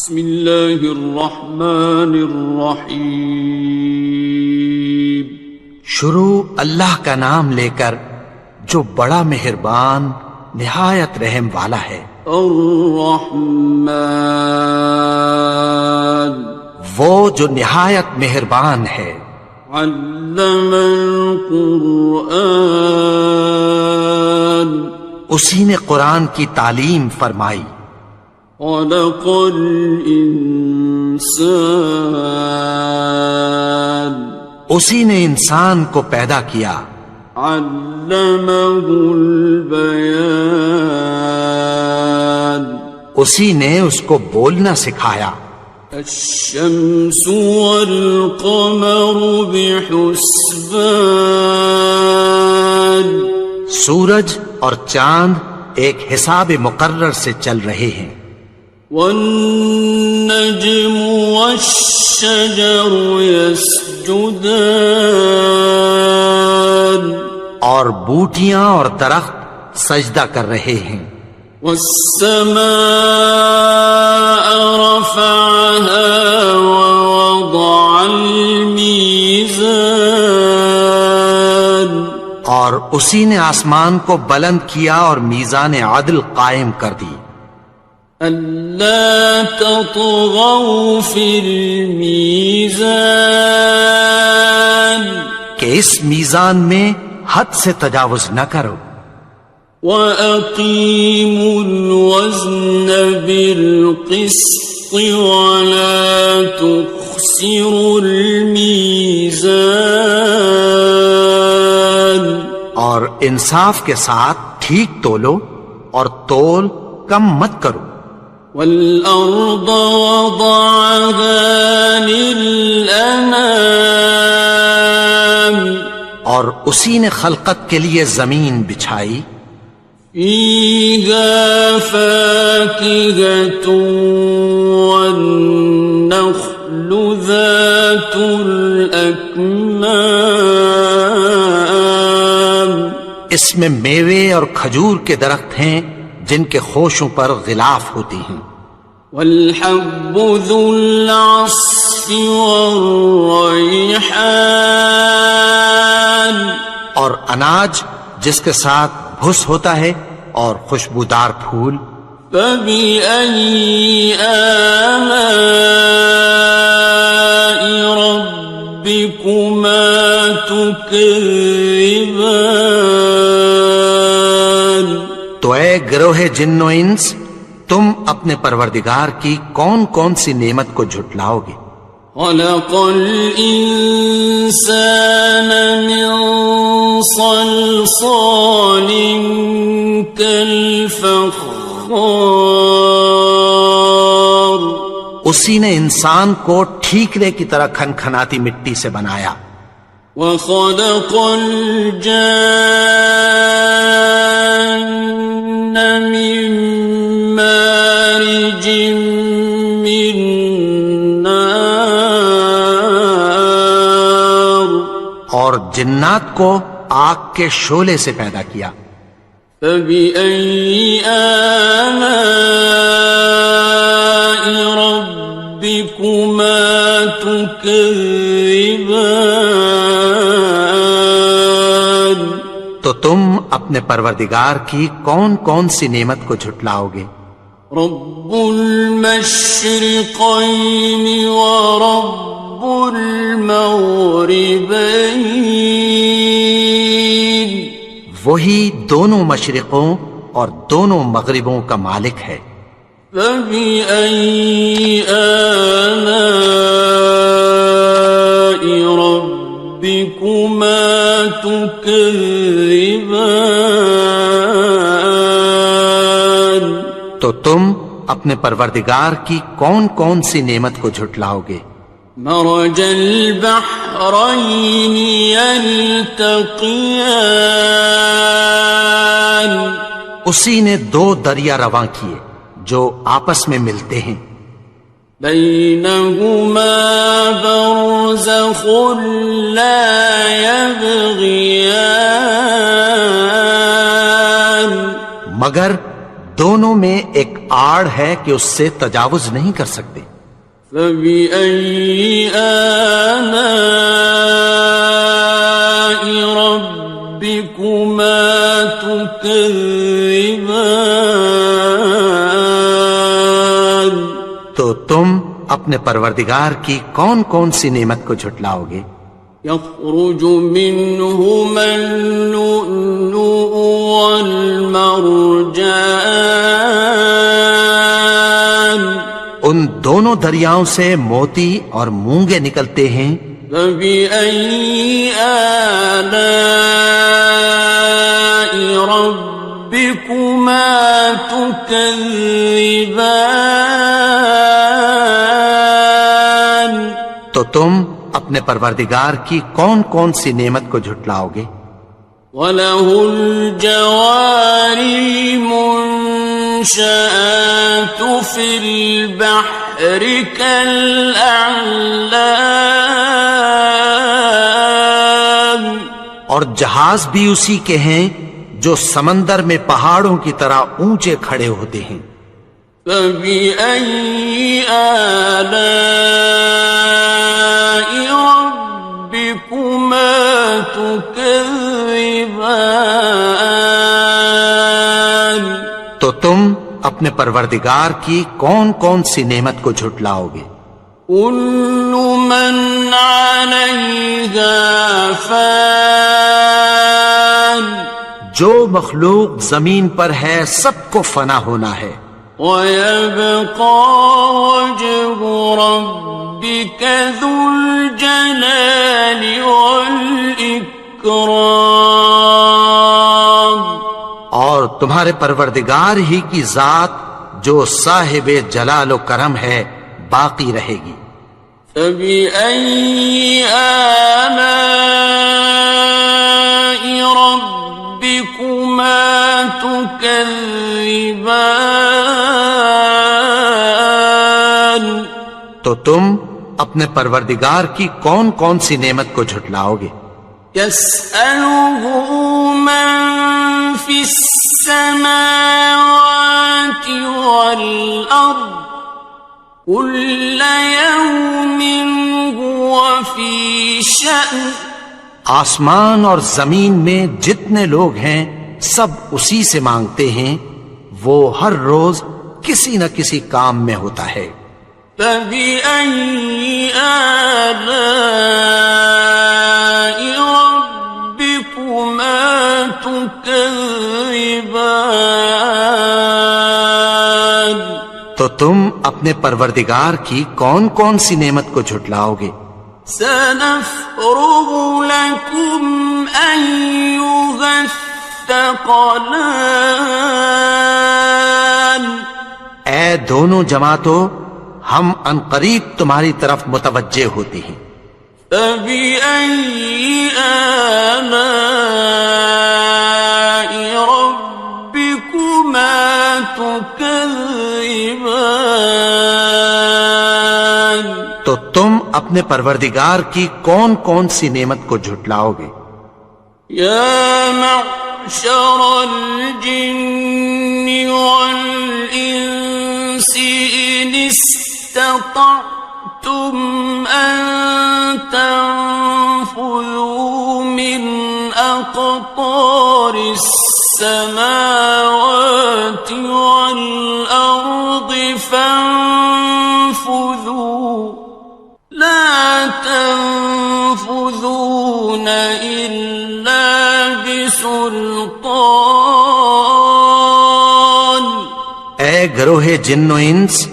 بسم اللہ الرحمن الرحیم. شروع اللہ کا نام لے کر جو بڑا مہربان نہایت رحم والا ہے. الرحمن وہ جو نہایت مہربان ہے. علم القرآن اسی نے قرآن کی تعلیم فرمائی. خلق الانسان اسی نے انسان کو پیدا کیا. علمہ البیان اسی نے اس کو بولنا سکھایا. الشمس والقمر بحسبان سورج اور چاند ایک حساب مقرر سے چل رہے ہیں. والنجم والشجر يسجدان اور بوٹیاں اور درخت سجدہ کر رہے ہیں. والسماء رفعها ووضع الميزان اور اسی نے آسمان کو بلند کیا اور میزان عدل قائم کر دی. ألا تطغوا في الميزان کہ اس میزان میں حد سے تجاوز نہ کرو. وَأَقِيمُوا الْوَزْنَ بِالْقِسْطِ وَلَا تُخْسِرُوا الْمِيزَانَ اور انصاف کے ساتھ ٹھیک تولو اور تول کم مت کرو. وَالْأَرْضَ وَضَعَهَا لِلْأَنَامِ اور اسی نے خلقت کے لیے زمین بچھائی. فِيهَا فَاكِهَةٌ وَالنَّخْلُ ذَاتُ الْأَكْمَامِ اس میں میوے اور کھجور کے درخت ہیں جن کے خوشوں پر غلاف ہوتی ہیں. وَالْحَبُّ ذُو الْعَصْفِ وَالرَّيْحَانِ اور اناج جس کے ساتھ بھس ہوتا ہے اور خوشبودار پھول. فَبِأَيِّ آلَاءِ رَبِّكُمَا تُكَذِّبَانِ تو اے گروہ جن و انس تم اپنے پروردگار کی کون کون سی نعمت کو جھٹلاؤ گے. خَلَقَ الْإِنسَانَ مِنْ صَلْصَالٍ كَالْفَخَّارِ اسی نے انسان کو ٹھیکرے کی طرح کھنکھناتی مٹی سے بنایا. وَخَلَقَ الْجَانَّ مِن مَّارِجٍ مِّن نَّارٍ اور جنات کو آگ کے شعلے سے پیدا کیا. فَبِأَيِّ آلَاءِ رَبِّكُمَا تُكَذِّبَانِ تو تم اپنے پروردگار کی کون کون سی نعمت کو جھٹلاؤ گے. رب المشرقین ورب المغربین وہی دونوں مشرقوں اور دونوں مغربوں کا مالک ہے. فَبِأَيِّ آلَاءِ رَبِّكُمَا تُكَذِّبَانِ تو تم اپنے پروردگار کی کون کون سی نعمت کو جھٹلاؤ گے. مرج البحرین یلتقیان اسی نے دو دریا رواں کیے جو آپس میں ملتے ہیں. بینہما برزخ لا یبغیان مگر دونوں میں ایک آڑ ہے کہ اس سے تجاوز نہیں کر سکتے. فبأي آلاء ربكما تكذبان. تو تم اپنے پروردگار کی کون کون سی نعمت کو جھٹلاؤ گے؟ يخرج منهما اللؤلؤ والمرجان. ان دونوں دریاؤں سے موتی اور مونگے نکلتے ہیں. فبأي آلاء ربكما تكذبان. تو تم اپنے پروردگار کی کون کون سی نعمت کو جھٹلاؤ گے؟ وَلَهُ الْجَوَارِ الْمُنشَآتُ فِي الْبَحْرِ كَالْأَعْلَامِ. اور جہاز بھی اسی کے ہیں جو سمندر میں پہاڑوں کی طرح اونچے کھڑے ہوتے ہیں. فَبِأَيِّ آلَاءِ رَبِّكُمَا تُكَذِّبَانِ. تو تم اپنے پروردگار کی کون کون سی نعمت کو جھٹلاؤ گے؟ كُلُّ مَنْ عَلَيْهَا فَانٍ. جو مخلوق زمین پر ہے سب کو فنا ہونا ہے. وَيَبْقَى وَجْهُ رَبِّكَ ذُو الْجَلَالِ وَالْإِكْرَامِ. اور تمہارے پروردگار ہی کی ذات جو صاحب جلال و کرم ہے باقی رہے گی. فَبِأَيِّ آلَاءِ رَبِّكُمَا تُكَذِّبَانِ. تو تم اپنے پروردگار کی کون کون سی نعمت کو جھٹلاؤ گے؟ يَسْأَلُهُ مَن فِي السَّمَاوَاتِ وَالْأَرْضِ كُلَّ يَوْمٍ هُوَ فِي شَأْنٍ. آسمان اور زمین میں جتنے لوگ ہیں سب اسی سے مانگتے ہیں، وہ ہر روز کسی نہ کسی کام میں ہوتا ہے. فَبِأَيِّ آلَاءِ رَبِّكُمَا تُكَذِّبَانِ. تو تم اپنے پروردگار کی کون کون سی نعمت کو جھٹلاؤ گے؟ سَنَفْرُغُ لَكُمْ أَيُّهَ الثَّقَلَانِ. اے دونوں جماعتوں، ہم عنقریب تمہاری طرف متوجہ ہوتے ہیں. فَبِأَيِّ آلَاءِ رَبِّكُمَا تُكَذِّبَانِ. تو تم اپنے پروردگار کی کون کون سی نعمت کو جھٹلاؤ گے؟ يَا مَعْشَرَ الْجِنِّ وَالْإِنسِ إِنِ اسْتَطَعْتُمْ أَن تَنفُذُوا مِنْ أَقْطَارِ السَّمَاوَاتِ وَالْأَرْضِ فَانفُذُوا لَا تَنفُذُونَ إِلَّا بِسُلْطَانٍ. اے گروہ جن و انس،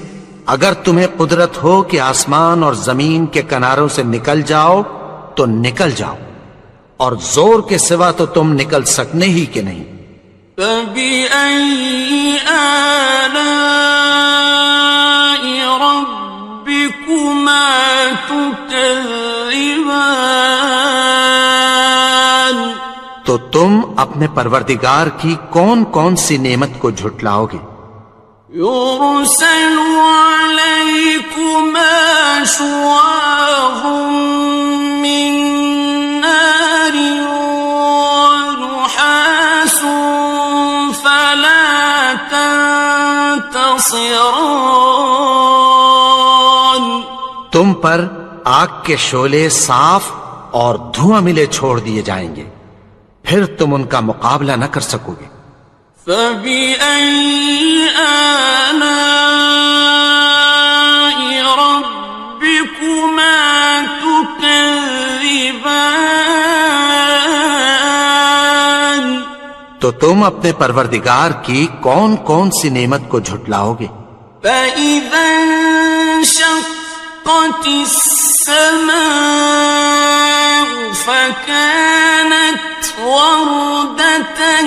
اگر تمہیں قدرت ہو کہ آسمان اور زمین کے کناروں سے نکل جاؤ تو نکل جاؤ، اور زور کے سوا تو تم نکل سکنے ہی کہ نہیں. فَبِأَيِّ آلَاءِ رَبِّكُمَا تُكَذِّبَانِ. تو تم اپنے پروردگار کی کون کون سی نعمت کو جھٹلاؤ گے؟ يُرْسَلُ عَلَيْكُمَا شُوَاظٌ مِّن نَّارٍ وَنُحَاسٌ فَلَا تَنْتَصِرَانِ. تم پر آگ کے شعلے صاف اور دھواں ملے چھوڑ دیے جائیں گے، پھر تم ان کا مقابلہ نہ کر سکو گے۔ فَبِأَيِّ آلَاءِ رَبِّكُمَا تُكَذِّبَانِ؟ تو تم اپنے پروردگار کی کون کون سی نعمت کو جھٹلاؤ گے؟ فَإِذَا انشَقَّتِ السَّمَاءُ فَكَانَتْ وَرْدَةً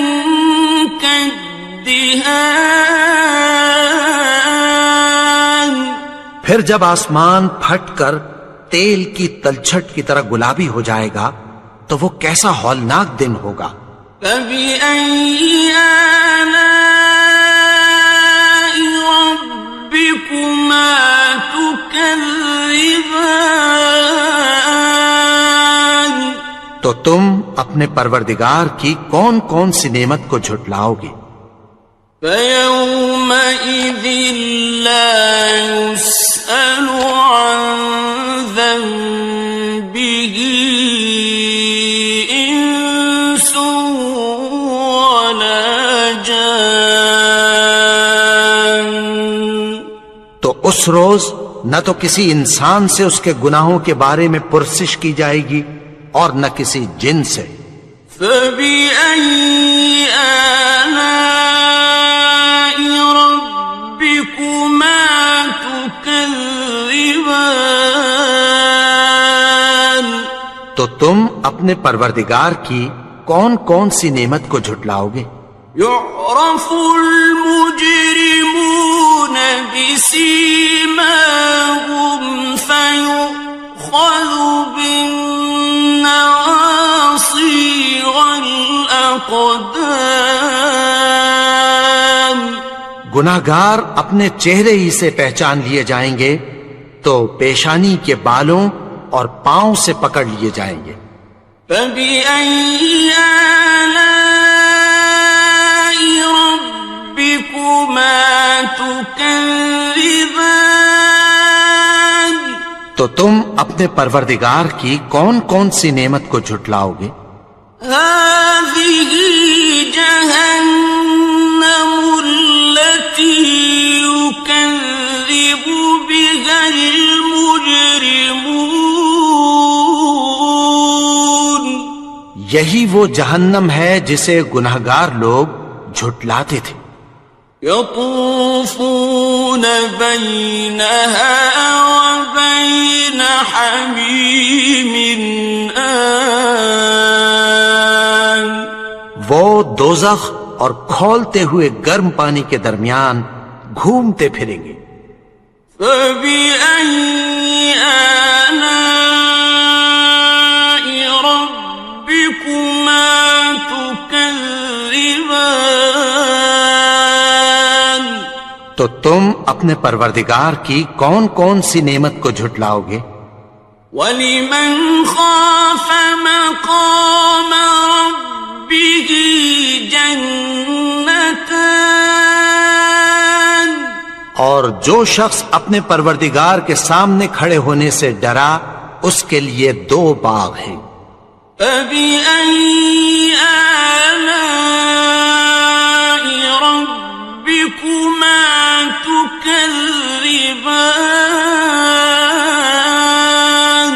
كَالدِّهَانِ، پھر جب آسمان پھٹ کر تیل کی تلچھٹ کی طرح گلابی ہو جائے گا تو وہ کیسا ہولناک دن ہوگا۔ فَبِأَيِّ آلَاءِ رَبِّكُمَا تُكَذِّبَانِ؟ تو تم اپنے پروردگار کی کون کون سی نعمت کو جھٹلاؤ گے؟ فَيَوْمَئِذٍ لَا يُسْأَلُ عَنْ ذَنبِهِ إِنسٌ وَلَا جَانٌ۔ تو اس روز نہ تو کسی انسان سے اس کے گناہوں کے بارے میں پرسش کی جائے گی اور نہ کسی جن سے۔ فَبِأَيِّ آلَاءِ رَبِّكُمَا تُكَذِّبَانِ؟ تو تم اپنے پروردگار کی کون کون سی نعمت کو جھٹلاؤ گے؟ يُعْرَفُ الْمُجْرِمُونَ بِسِيمَاهُمْ فَيُؤْخَذُ بِالنَّوَاصِي وَالْأَقْدَامِ۔ گناہگار اپنے چہرے ہی سے پہچان لیے جائیں گے تو پیشانی کے بالوں اور پاؤں سے پکڑ لیے جائیں گے۔ فَبِأَيِّ آلَاءِ رَبِّكُمَا تُكَذِّبَانِ؟ تو تم اپنے پروردگار کی کون کون سی نعمت کو جھٹلاؤ گے؟ هَٰذِهِ جَهَنَّمُ الَّتِي يُكَذِّبُ بِهَا الْمُجْرِمُونَ۔ یہی وہ جہنم ہے جسے گناہگار لوگ جھٹلاتے تھے۔ يَطُوفُونَ بَيْنَهَا وَبَيْنَ حَمِيمٍ آنٍ۔ وہ دوزخ اور کھولتے ہوئے گرم پانی کے درمیان گھومتے پھریں گے۔ فَبِأَيِّ آلَاءِ رَبِّكُمَا تُكَذِّبَانِ؟ تو تم اپنے پروردگار کی کون کون سی نعمت کو جھٹلاؤ گے؟ وَلِمَنْ خَافَ مَقَامَ رَبِّهِ جَنَّتَانِ؟ اور جو شخص اپنے پروردگار کے سامنے کھڑے ہونے سے ڈرا اس کے لیے 2 باغ ہیں۔ فَبِأَيِّ آلَاءِ رَبِّكُمَا تُكَذِّبَانِ؟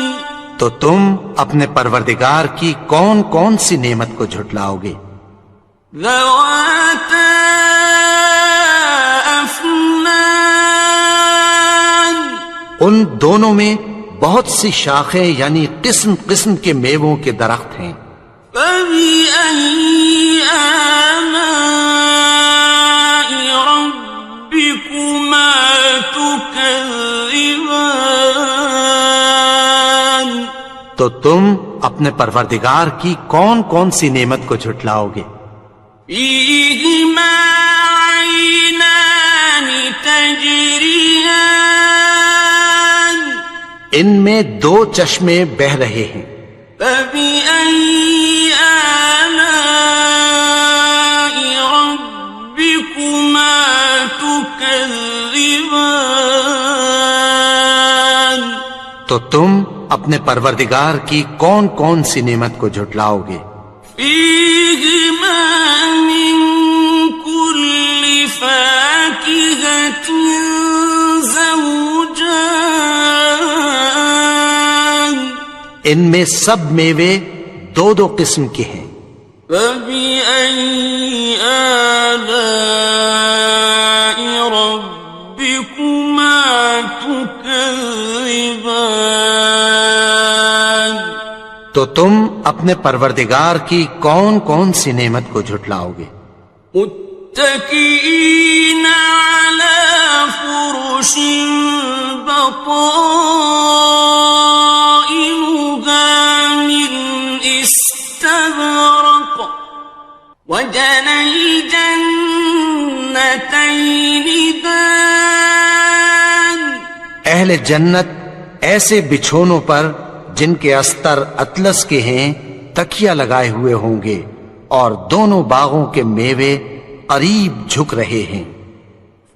تو تم اپنے پروردگار کی کون کون سی نعمت کو جھٹلاؤ گے؟ ذَوَاتَا أَفْنَانٍ؟ ان دونوں میں بہت سی شاخیں یعنی قسم قسم کے میووں کے درخت ہیں۔ فَبِأَيِّ آلَاءِ رَبِّكُمَا تُكَذِّبَانِ؟ تو تم اپنے پروردگار کی کون کون سی نعمت کو جھٹلاؤ گے؟ فِيهِمَا عَيْنَانِ تَجْرِيَانِ؟ ان میں 2 چشمے بہ رہے ہیں۔ فَبِأَيِّ آلَاءِ رَبِّكُمَا تُكَذِّبَانِ؟ تو تم اپنے پروردگار کی کون کون سی نعمت کو جھٹلاؤ گے؟ فیہما من کل فاکہۃ زوجان، ان میں سب میوے دو دو قسم کے ہیں۔ فبأي آلاء ربكما تكذبان، تو تم اپنے پروردگار کی کون کون سی نعمت کو جھٹلاؤ گے؟ متكئين على فرش بطائنها من استبرق، وجنى الجنتين دان، اہل جنت ایسے بچھونوں پر جن کے استر اطلس کے ہیں تکیہ لگائے ہوئے ہوں گے، اور دونوں باغوں کے میوے قریب جھک رہے ہیں۔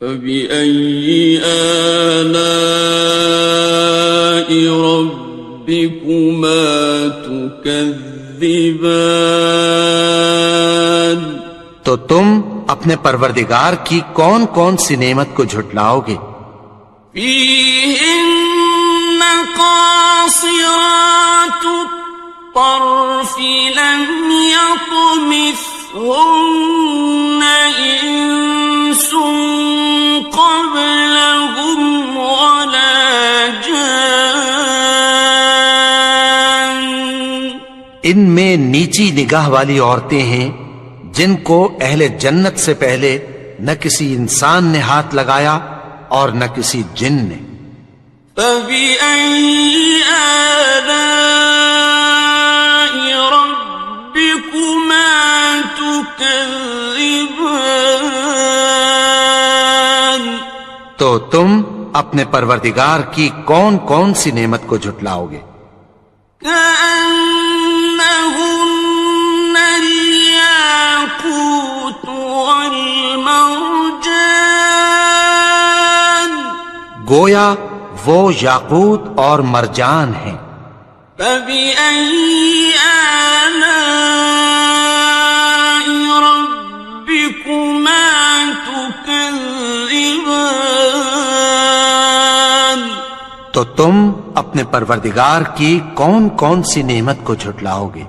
فبأي آلاء ربكما تكذبان، تو تم اپنے پروردگار کی کون کون سی نعمت کو جھٹلاؤ گے؟ فيهن قاصرات الطرف لم يطمثهن إنس قبلهم ولا جان، ان میں نیچی نگاہ والی عورتیں ہیں جن کو اہل جنت سے پہلے نہ کسی انسان نے ہاتھ لگایا اور نہ کسی جن نے۔ فبأي آلاء ربكما تكذبان، تو تم اپنے پروردگار کی کون کون سی نعمت کو جھٹلاؤ گے؟ كأنهن الياقوت والمرجان، گویا وہ یاقوت اور مرجان ہیں۔ فبأي آلاء ربكما تكذبان، تو تم اپنے پروردگار کی کون کون سی نعمت کو جھٹلاؤ گے؟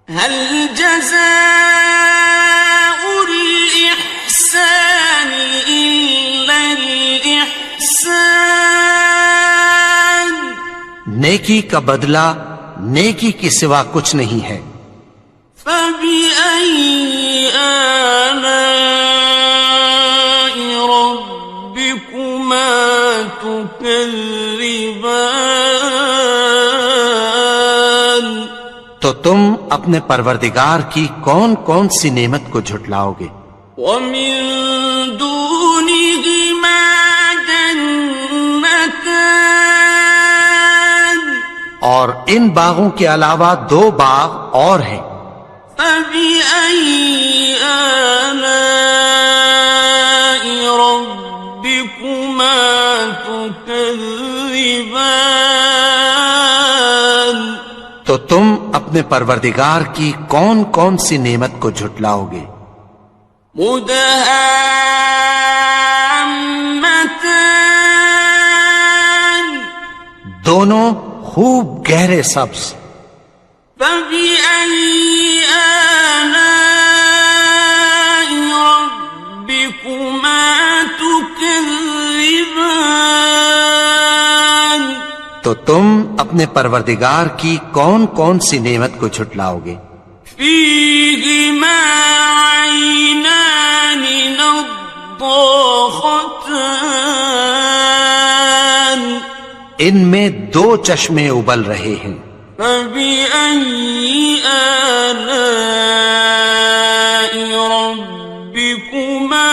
هل جزاء الإحسان إلا الإحسان، نیکی کا بدلہ نیکی کے سوا کچھ نہیں ہے۔ فبأي آلاء ربكما تكذبان، تو تم اپنے پروردگار کی کون کون سی نعمت کو جھٹلاؤ گے؟ ومن دونهما جنتان، اور ان باغوں کے علاوہ دو باغ اور ہیں۔ فبأي آلاء ربكما تكذبان، تو تم اپنے پروردگار کی کون کون سی نعمت کو جھٹلاؤ گے؟ مدهامتان، دونوں خوب گہرے سبز۔ فبأي آلاء ربكما تكذبان، تو تم اپنے پروردگار کی کون کون سی نعمت کو جھٹلاؤ گے؟ فيهما عينان نضاختان، ان میں دو چشمے ابل رہے ہیں۔ فبأي آلاء ربكما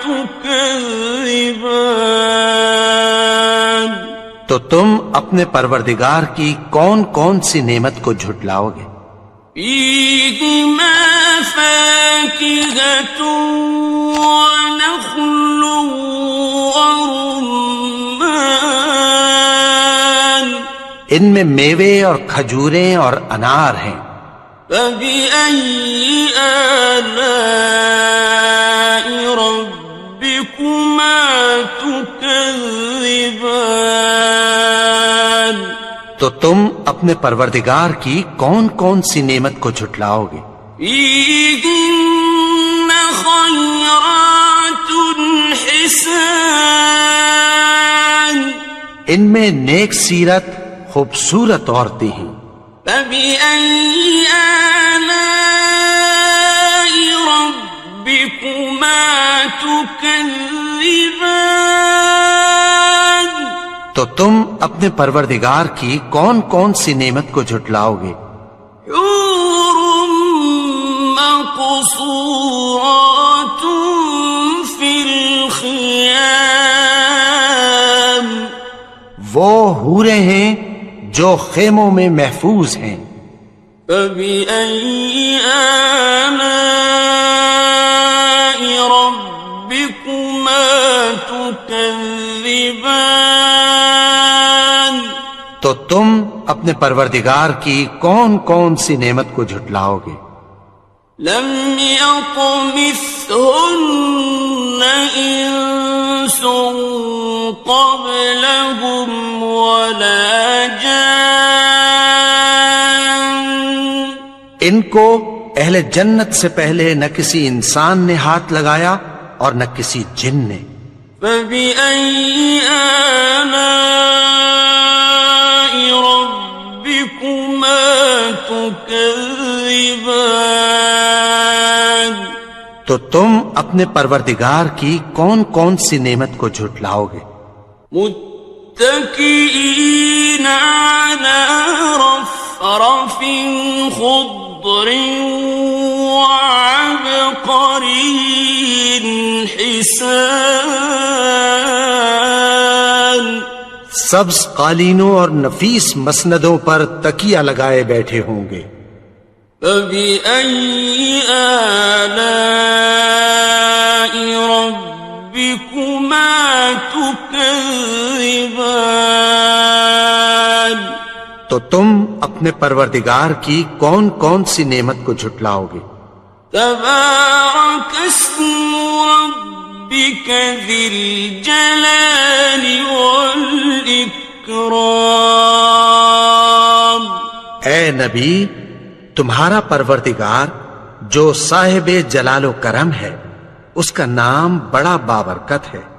تكذبان، تو تم اپنے پروردگار کی کون کون سی نعمت کو جھٹلاؤ گے؟ فيهما فاكهة ونخل ورمان، ان میں میوے اور کھجوریں اور انار ہیں۔ فبأي آلاء ربكما تكذبان؟ تو تم اپنے پروردگار کی کون کون سی نعمت کو جھٹلاؤ گے؟ فيهن خيرات حسان، ان میں نیک سیرت خوبصورت عورتیں ہیں۔ فبأي آلاء ربكما تكذبان؟ تو تم اپنے پروردگار کی کون کون سی نعمت کو جھٹلاؤ گے؟ حور مقصورات في الخيام، وہ حوریں ہیں جو خیموں میں محفوظ ہیں۔ فبأي آلاء ربكما تكذبان؟ تو تم اپنے پروردگار کی کون کون سی نعمت کو جھٹلاؤ گے؟ لم يطمثهن إنس قبلهم ولا جان، ان کو اہل جنت سے پہلے نہ کسی انسان نے ہاتھ لگایا اور نہ کسی جن نے۔ فبأي آلاء ربكما تكذبان؟ تو تم اپنے پروردگار کی کون کون سی نعمت کو جھٹلاؤ گے؟ متكئين على رفرف خضر وعبقري حسان، سبز قالینوں اور نفیس مسندوں پر تکیہ لگائے بیٹھے ہوں گے۔ فبأي آلاء ربكما تكذبان؟ تو تم اپنے پروردگار کی کون کون سی نعمت کو جھٹلاؤ گے؟ تبارك اسم ربك ذي الجلال والإكرام۔ اے نبی، تمہارا پروردگار جو صاحب جلال و کرم ہے، اس کا نام بڑا بابرکت ہے۔